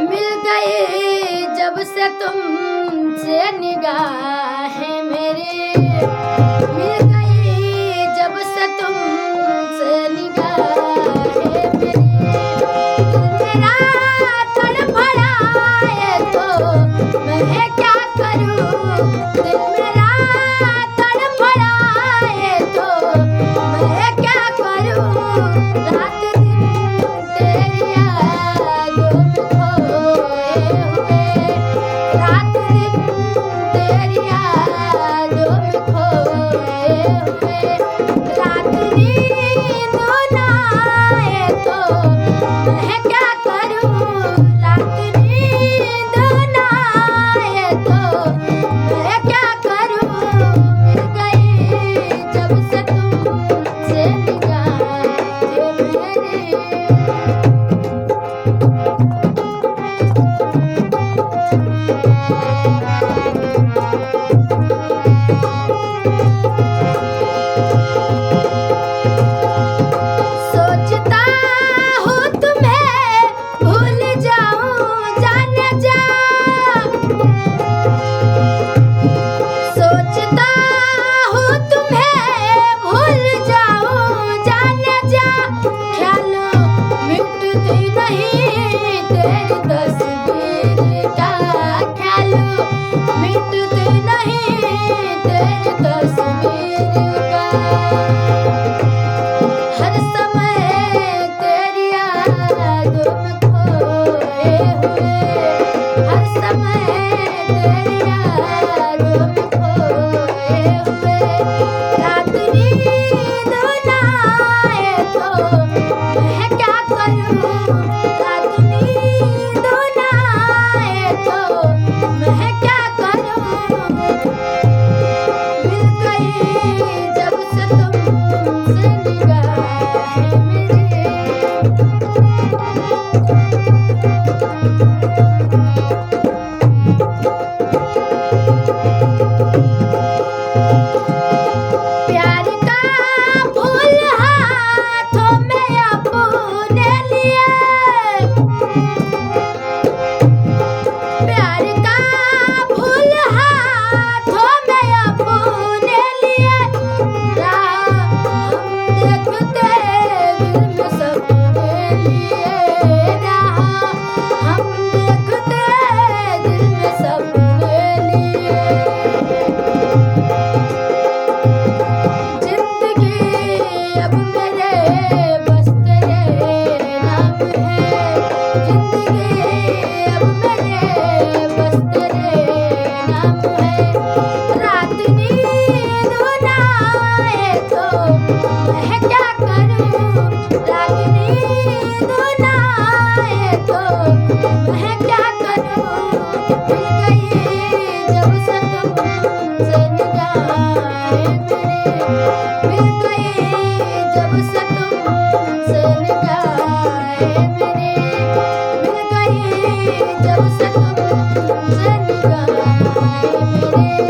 मिल गई जब से तुमसे निगाहें मेरी, मिल गई जब से तुमसे निगाहें मेरी। मेरा तड़फड़ाए तो मैं क्या करूं, दिल मेरा तड़फड़ाए तो मैं क्या करूं। रात दिन तेरी यादों में खोए हुए, रात दिन तेरी यादों में खोए हुए। रात नींद ना आए तो मैं क्या करूं, रात नींद ना आए तो मैं क्या करूं। मिल गई जब से तुमसे निगाहें मेरी। सोचता हूँ तुम्हें भूल जाऊं जाने जा, सोचता हूँ तुम्हें भूल जाऊं जाने जा। ख्यालों मिटती नहीं तेरी तस्वीर का, ख्यालों मिटती नहीं तेरी तस्वीर का। हर समय तेरी यादों में खोए हुए, हर समय तेरी यादों में खोए हुए। रात नींद ना आए तो मैं क्या करूं, रात नींद ना आए तो मैं क्या करूं। मिल गई जब से तुमसे निगाहें मेरी। प्यार का फूल हाथों में अपने लिए, प्यार का फूल हाथों में अपने लिए। राह हम देखते दिल में सबके लिए, राह हम देखते दिल में सबके लिए। जिंदगी अब मेरे बस तेरे नाम है, जिंदगी अब मेरे बस तेरे नाम है। रात नींद ना आए तो मैं क्या करूं, रात नींद ना आए तो मैं क्या करूं। मिल गई जब से तुमसे निगाहें मेरी, मिल गई जब से तुमसे निगाहें मेरी, मिल गई जब से तुमसे निगाहें मेरी।